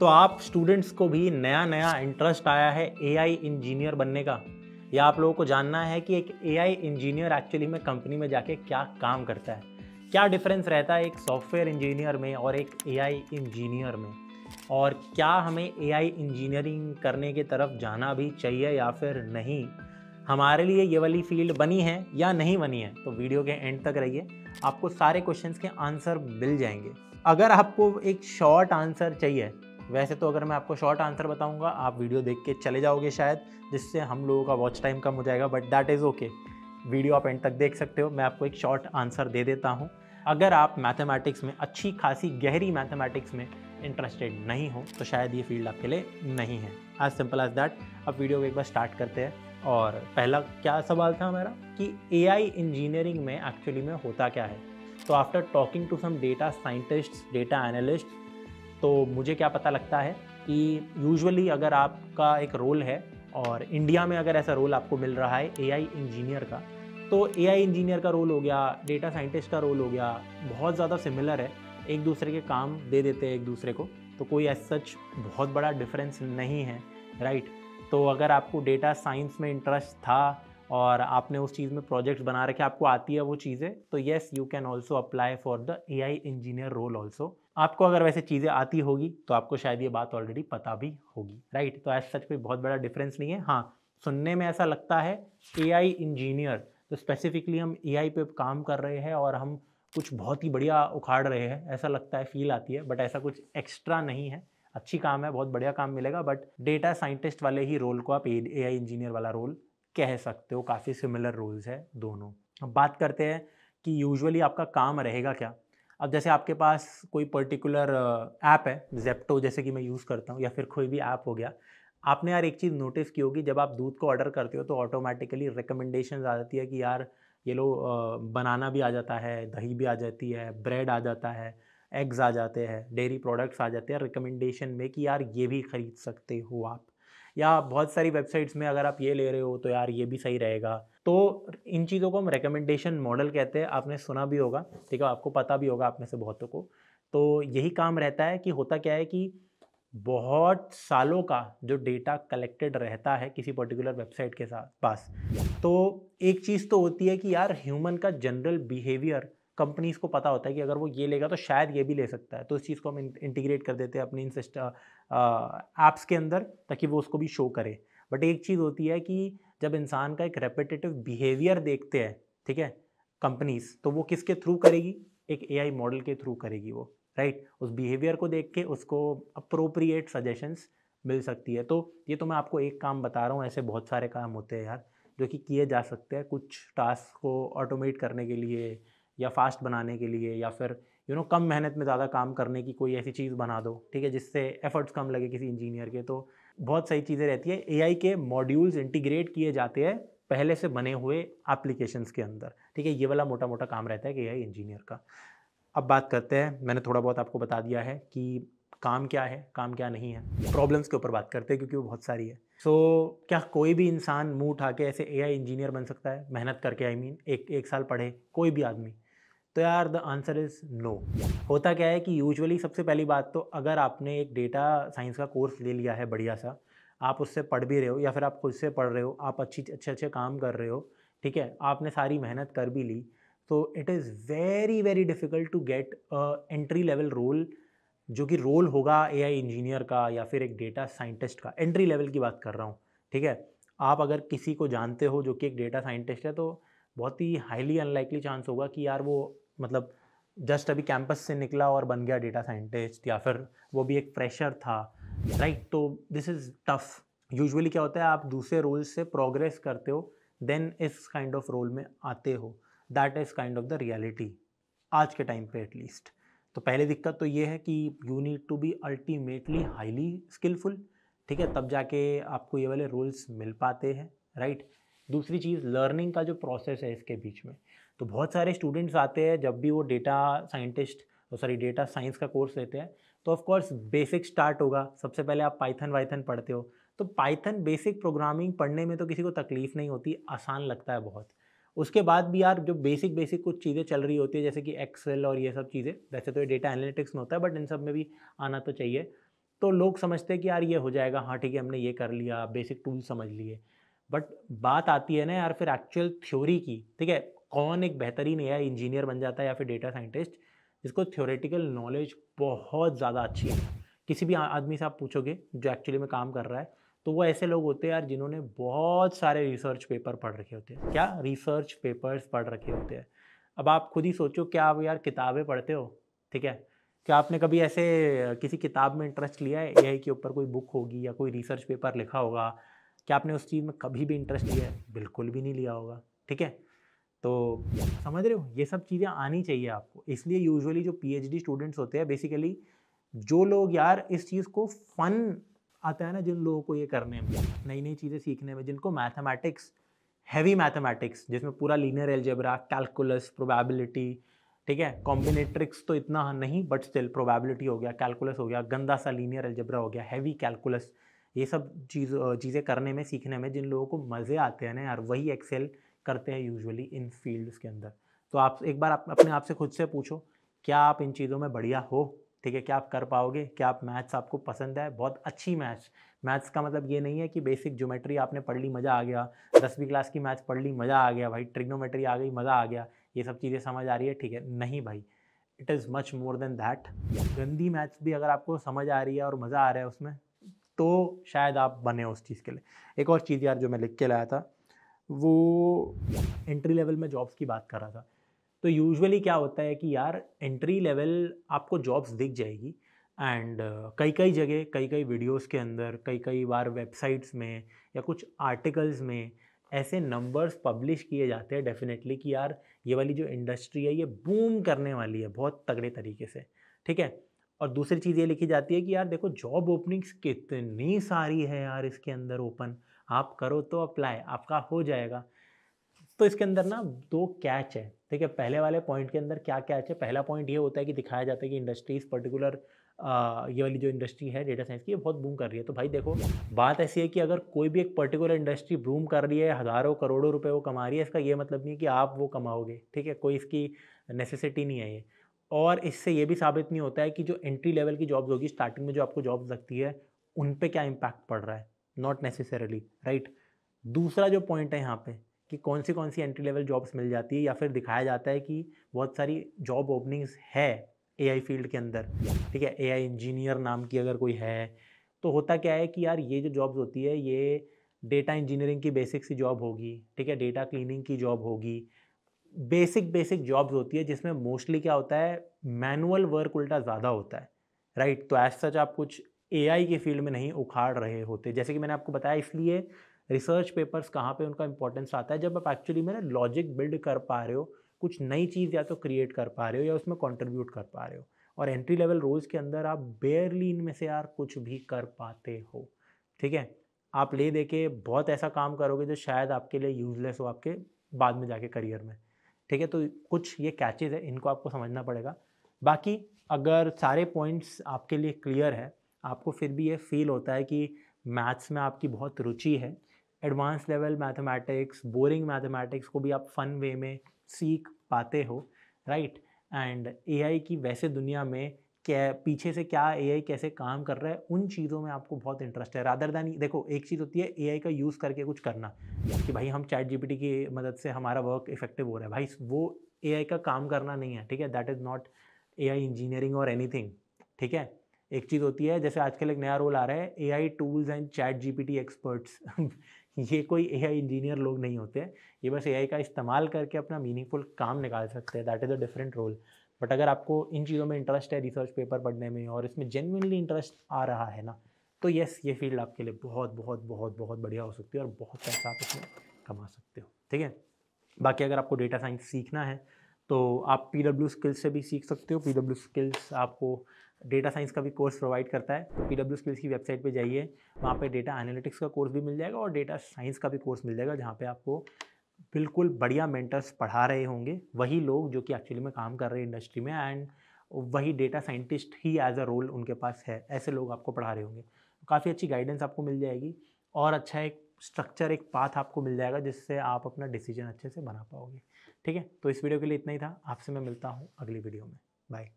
तो आप स्टूडेंट्स को भी नया नया इंटरेस्ट आया है एआई इंजीनियर बनने का, या आप लोगों को जानना है कि एक एआई इंजीनियर एक्चुअली में कंपनी में जाके क्या काम करता है, क्या डिफरेंस रहता है एक सॉफ्टवेयर इंजीनियर में और एक एआई इंजीनियर में, और क्या हमें एआई इंजीनियरिंग करने की तरफ जाना भी चाहिए या फिर नहीं, हमारे लिए ये वाली फील्ड बनी है या नहीं बनी है। तो वीडियो के एंड तक रहिए, आपको सारे क्वेश्चंस के आंसर मिल जाएंगे। अगर आपको एक शॉर्ट आंसर चाहिए, वैसे तो अगर मैं आपको शॉर्ट आंसर बताऊंगा आप वीडियो देख के चले जाओगे शायद, जिससे हम लोगों का वॉच टाइम कम हो जाएगा, but that is okay. Video आप एंड तक देख सकते हो, मैं आपको एक शॉर्ट आंसर दे देता हूँ। अगर आप मैथमेटिक्स में अच्छी खासी गहरी मैथमेटिक्स में इंटरेस्टेड नहीं हो तो शायद ये फील्ड आपके लिए नहीं है। As simple as that. अब वीडियो को एक बार स्टार्ट करते हैं। और पहला क्या सवाल था हमारा कि एआई इंजीनियरिंग में एक्चुअली में होता क्या है। तो after talking to some data scientists, data analyst, तो मुझे क्या पता लगता है कि यूजुअली अगर आपका एक रोल है और इंडिया में अगर ऐसा रोल आपको मिल रहा है एआई इंजीनियर का, तो एआई इंजीनियर का रोल हो गया, डेटा साइंटिस्ट का रोल हो गया, बहुत ज़्यादा सिमिलर है, एक दूसरे के काम दे देते हैं एक दूसरे को, तो कोई एज सच बहुत बड़ा डिफरेंस नहीं है, राइट। तो अगर आपको डेटा साइंस में इंटरेस्ट था और आपने उस चीज़ में प्रोजेक्ट्स बना रखे, आपको आती है वो चीज़ें, तो yes you can also apply for the AI engineer role also. आपको अगर वैसे चीज़ें आती होगी तो आपको शायद ये बात ऑलरेडी पता भी होगी, राइट। तो एज सच कोई बहुत बड़ा डिफरेंस नहीं है। हाँ, सुनने में ऐसा लगता है एआई इंजीनियर, तो स्पेसिफिकली हम एआई पे काम कर रहे हैं और हम कुछ बहुत ही बढ़िया उखाड़ रहे हैं, ऐसा लगता है, फील आती है, बट ऐसा कुछ एक्स्ट्रा नहीं है। अच्छी काम है, बहुत बढ़िया काम मिलेगा, बट डेटा साइंटिस्ट वाले ही रोल को आप एआई इंजीनियर वाला रोल कह सकते हो। काफ़ी सिमिलर रोल्स है दोनों। अब बात करते हैं कि यूजुअली आपका काम रहेगा क्या। अब जैसे आपके पास कोई पर्टिकुलर ऐप है, जेप्टो जैसे कि मैं यूज़ करता हूँ, या फिर कोई भी ऐप हो गया, आपने यार एक चीज़ नोटिस की होगी, जब आप दूध को ऑर्डर करते हो तो ऑटोमेटिकली रिकमेंडेशन आ जाती है कि यार ये लो बनाना भी आ जाता है, दही भी आ जाती है, ब्रेड आ जाता है, एग्स आ जाते हैं, डेयरी प्रोडक्ट्स आ जाते हैं रिकमेंडेशन में कि यार ये भी ख़रीद सकते हो आप। या बहुत सारी वेबसाइट्स में अगर आप ये ले रहे हो तो यार ये भी सही रहेगा। तो इन चीज़ों को हम रिकमेंडेशन मॉडल कहते हैं, आपने सुना भी होगा, ठीक है, आपको पता भी होगा आप में से बहुतों को। तो यही काम रहता है कि होता क्या है कि बहुत सालों का जो डेटा कलेक्टेड रहता है किसी पर्टिकुलर वेबसाइट के साथ पास, तो एक चीज़ तो होती है कि यार ह्यूमन का जनरल बिहेवियर कंपनीज को पता होता है कि अगर वो ये लेगा तो शायद ये भी ले सकता है, तो इस चीज़ को हम इंटीग्रेट कर देते हैं अपनी इन ऐप्स के अंदर ताकि वो उसको भी शो करे। बट एक चीज़ होती है कि जब इंसान का एक रेपिटेटिव बिहेवियर देखते हैं, ठीक है, कंपनीज, तो वो किसके थ्रू करेगी, एक एआई मॉडल के थ्रू करेगी वो, राइट। उस बिहेवियर को देख के उसको अप्रोप्रिएट सजेशंस मिल सकती है। तो ये तो मैं आपको एक काम बता रहा हूँ, ऐसे बहुत सारे काम होते हैं यार जो कि किए जा सकते हैं कुछ टास्क को ऑटोमेट करने के लिए या फास्ट बनाने के लिए, या फिर कम मेहनत में ज़्यादा काम करने की कोई ऐसी चीज़ बना दो, ठीक है, जिससे एफर्ट्स कम लगे किसी इंजीनियर के। तो बहुत सही चीज़ें रहती है, एआई के मॉड्यूल्स इंटीग्रेट किए जाते हैं पहले से बने हुए एप्लीकेशंस के अंदर, ठीक है। ये वाला मोटा मोटा काम रहता है कि एआई इंजीनियर का। अब बात करते हैं, मैंने थोड़ा बहुत आपको बता दिया है कि काम क्या है, काम क्या नहीं है। प्रॉब्लम्स के ऊपर बात करते हैं क्योंकि वो बहुत सारी है। क्या कोई भी इंसान मुंह उठा के ऐसे एआई इंजीनियर बन सकता है मेहनत करके? आई मीन एक साल पढ़े कोई भी आदमी? तो यार द आंसर इज़ नो। होता क्या है कि यूजुअली सबसे पहली बात तो अगर आपने एक डेटा साइंस का कोर्स ले लिया है बढ़िया सा, आप उससे पढ़ भी रहे हो या फिर आप खुद से पढ़ रहे हो, आप अच्छे अच्छे काम कर रहे हो, ठीक है, आपने सारी मेहनत कर भी ली, तो it is very very difficult to get entry level role, जो कि रोल होगा एआई इंजीनियर का या फिर एक डेटा साइंटिस्ट का। एंट्री लेवल की बात कर रहा हूँ, ठीक है। आप अगर किसी को जानते हो जो कि एक डेटा साइंटिस्ट है, तो बहुत ही हाईली अनलाइकली चांस होगा कि यार वो मतलब जस्ट अभी कैंपस से निकला और बन गया डेटा साइंटिस्ट, या फिर वो भी एक फ्रेशर था, राइट। तो दिस इज़ टफ। यूजुअली क्या होता है, आप दूसरे रोल से प्रोग्रेस करते हो देन इस काइंड ऑफ रोल में आते हो। That is kind of the reality आज के टाइम पे एटलीस्ट। तो पहले दिक्कत तो ये है कि you need to be ultimately highly skillful, ठीक है, तब जाके आपको ये वाले रोल्स मिल पाते हैं, राइट। दूसरी चीज़ लर्निंग का जो प्रोसेस है इसके बीच में, तो बहुत सारे स्टूडेंट्स आते हैं जब भी वो डेटा साइंस का कोर्स लेते हैं, तो ऑफ कोर्स बेसिक स्टार्ट होगा। सबसे पहले आप पाइथन वाइथन पढ़ते हो, तो पाइथन बेसिक प्रोग्रामिंग पढ़ने में तो किसी को तकलीफ़ नहीं होती, आसान लगता है बहुत। उसके बाद भी यार जो बेसिक कुछ चीज़ें चल रही होती है जैसे कि एक्सेल और ये सब चीज़ें, वैसे तो ये डेटा एनालिटिक्स में होता है बट इन सब में भी आना तो चाहिए। तो लोग समझते हैं कि यार ये हो जाएगा, हाँ ठीक है हमने ये कर लिया, बेसिक टूल समझ लिए। बट बात आती है ना यार फिर एक्चुअल थ्योरी की, ठीक है, कौन एक बेहतरीन एआई इंजीनियर बन जाता है या फिर डेटा साइंटिस्ट जिसको थ्योरेटिकल नॉलेज बहुत ज़्यादा अच्छी है। किसी भी आदमी से आप पूछोगे जो एक्चुअली में काम कर रहा है, तो वो ऐसे लोग होते हैं यार जिन्होंने बहुत सारे रिसर्च पेपर पढ़ रखे होते हैं। क्या रिसर्च पेपर्स पढ़ रखे होते हैं। अब आप खुद ही सोचो, क्या आप यार किताबें पढ़ते हो, ठीक है, क्या आपने कभी ऐसे किसी किताब में इंटरेस्ट लिया है, एआई के ऊपर कोई बुक होगी या कोई रिसर्च पेपर लिखा होगा, क्या आपने उस चीज़ में कभी भी इंटरेस्ट लिया है? बिल्कुल भी नहीं लिया होगा, ठीक है। तो समझ रहे हो, ये सब चीज़ें आनी चाहिए आपको। इसलिए यूजुअली जो पीएचडी स्टूडेंट्स होते हैं, बेसिकली जो लोग यार इस चीज़ को फन आता है ना, जिन लोगों को ये करने में, नई नई चीज़ें सीखने में, जिनको मैथमेटिक्स, हैवी मैथमेटिक्स जिसमें पूरा लीनियर अलजेब्रा, कैलकुलस, प्रोबेबिलिटी, ठीक है, कॉम्बिनेट्रिक्स तो इतना नहीं बट स्टिल प्रोबेबिलिटी हो गया, कैलकुलस हो गया, गंदा सा लीनियर अलजेब्रा हो गया, हैवी कैलकुलस, ये सब चीज़ें करने में, सीखने में जिन लोगों को मज़े आते हैं ना यार, वही एक्सेल करते हैं यूजुअली इन फील्ड्स के अंदर। तो आप एक बार अपने आप से खुद से पूछो, क्या आप इन चीज़ों में बढ़िया हो, ठीक है, क्या आप कर पाओगे, क्या आप मैथ्स आपको पसंद है, बहुत अच्छी मैथ्स। मैथ्स का मतलब ये नहीं है कि बेसिक ज्योमेट्री आपने पढ़ ली मज़ा आ गया, 10वीं क्लास की मैथ्स पढ़ ली मज़ा आ गया भाई, ट्रिग्नोमेट्री आ गई मज़ा आ गया, ये सब चीज़ें समझ आ रही है, ठीक है, नहीं भाई, it is much more than that. गंदी मैथ्स भी अगर आपको समझ आ रही है और मज़ा आ रहा है उसमें, तो शायद आप बने उस चीज़ के लिए। एक और चीज़ यार जो मैं लिख के लाया था, वो एंट्री लेवल में जॉब्स की बात कर रहा था। तो यूजुअली क्या होता है कि यार एंट्री लेवल आपको जॉब्स दिख जाएगी, एंड कई कई जगह, कई कई वीडियोस के अंदर, कई कई बार वेबसाइट्स में या कुछ आर्टिकल्स में ऐसे नंबर्स पब्लिश किए जाते हैं डेफिनेटली कि यार ये वाली जो इंडस्ट्री है ये बूम करने वाली है बहुत तगड़े तरीके से, ठीक है। और दूसरी चीज़ ये लिखी जाती है कि यार देखो जॉब ओपनिंग्स कितनी सारी है यार इसके अंदर ओपन, आप करो तो अप्लाई, आपका हो जाएगा। तो इसके अंदर ना दो कैच है, ठीक है। पहले वाले पॉइंट के अंदर क्या कैच है, पहला पॉइंट ये होता है कि दिखाया जाता है कि इंडस्ट्रीज पर्टिकुलर, ये वाली जो इंडस्ट्री है डेटा साइंस की, ये बहुत बूम कर रही है। तो भाई देखो, बात ऐसी है कि अगर कोई भी एक पर्टिकुलर इंडस्ट्री बूम कर रही है, हज़ारों करोड़ों रुपए वो कमा रही है, इसका ये मतलब नहीं है कि आप वो कमाओगे, ठीक है, कोई इसकी नेसेसिटी नहीं है ये। और इससे ये भी साबित नहीं होता है कि जो एंट्री लेवल की जॉब्स होगी, स्टार्टिंग में जो आपको जॉब्स लगती है, उन पे क्या इम्पैक्ट पड़ रहा है, नॉट नेसेसरली, राइट। दूसरा जो पॉइंट है यहाँ पे कि कौन सी एंट्री लेवल जॉब्स मिल जाती है, या फिर दिखाया जाता है कि बहुत सारी जॉब ओपनिंग्स है एआई फील्ड के अंदर, ठीक है, एआई इंजीनियर नाम की अगर कोई है, तो होता क्या है कि यार ये जो जॉब्स होती है ये डेटा इंजीनियरिंग की बेसिक सी जॉब होगी, ठीक है, डेटा क्लीनिंग की जॉब होगी, बेसिक बेसिक जॉब्स होती है जिसमें मोस्टली क्या होता है, मैनुअल वर्क उल्टा ज़्यादा होता है, राइट। तो एज सच आप कुछ एआई के फील्ड में नहीं उखाड़ रहे होते, जैसे कि मैंने आपको बताया। इसलिए रिसर्च पेपर्स कहाँ पे उनका इंपॉर्टेंस आता है, जब आप एक्चुअली में ना लॉजिक बिल्ड कर पा रहे हो, कुछ नई चीज़ या तो क्रिएट कर पा रहे हो या उसमें कंट्रीब्यूट कर पा रहे हो। और एंट्री लेवल रोल्स के अंदर आप बेयरली इनमें से यार कुछ भी कर पाते हो, ठीक है। आप ले दे के बहुत ऐसा काम करोगे जो शायद आपके लिए यूजलेस हो आपके बाद में जाके करियर में, ठीक है। तो कुछ ये कैचेज़ है, इनको आपको समझना पड़ेगा। बाकी अगर सारे पॉइंट्स आपके लिए क्लियर है, आपको फिर भी ये फील होता है कि मैथ्स में आपकी बहुत रुचि है, advance level mathematics, boring mathematics को भी आप फन वे में सीख पाते हो, राइट। एंड एआई की वैसे दुनिया में क्या पीछे से क्या एआई कैसे काम कर रहा है, उन चीज़ों में आपको बहुत इंटरेस्ट है, रादर दैन देखो एक चीज़ होती है एआई का यूज़ करके कुछ करना, कि भाई हम चैट जीपीटी की मदद से हमारा वर्क इफेक्टिव हो रहा है, भाई वो एआई का काम करना नहीं है, ठीक है, that is not AI engineering और एनीथिंग, ठीक है। एक चीज़ होती है, जैसे आजकल एक नया रोल आ रहा है, AI tools and chat GPT experts ये कोई एआई इंजीनियर लोग नहीं होते, ये बस एआई का इस्तेमाल करके अपना मीनिंगफुल काम निकाल सकते हैं, that is a different role. But अगर आपको इन चीज़ों में इंटरेस्ट है, रिसर्च पेपर पढ़ने में, और इसमें जेन्युइनली इंटरेस्ट आ रहा है ना, तो यस, ये फील्ड आपके लिए बहुत बहुत बहुत बहुत बढ़िया हो सकती है और बहुत पैसा आप इसमें कमा सकते हो, ठीक है। बाकी अगर आपको डेटा साइंस सीखना है तो आप पीडब्ल्यू स्किल्स से भी सीख सकते हो। पीडब्ल्यू स्किल्स आपको डेटा साइंस का भी कोर्स प्रोवाइड करता है, तो पीडब्ल्यू स्किल्स की वेबसाइट पे जाइए, वहाँ पे डेटा एनालिटिक्स का कोर्स भी मिल जाएगा और डेटा साइंस का भी कोर्स मिल जाएगा, जहाँ पे आपको बिल्कुल बढ़िया मेंटर्स पढ़ा रहे होंगे, वही लोग जो कि एक्चुअली में काम कर रहे हैं इंडस्ट्री में, एंड वही डेटा साइंटिस्ट ही एज अ रोल उनके पास है, ऐसे लोग आपको पढ़ा रहे होंगे। काफ़ी अच्छी गाइडेंस आपको मिल जाएगी और अच्छा एक स्ट्रक्चर, एक पाथ आपको मिल जाएगा जिससे आप अपना डिसीजन अच्छे से बना पाओगे, ठीक है। तो इस वीडियो के लिए इतना ही था, आपसे मैं मिलता हूँ अगली वीडियो में, बाय।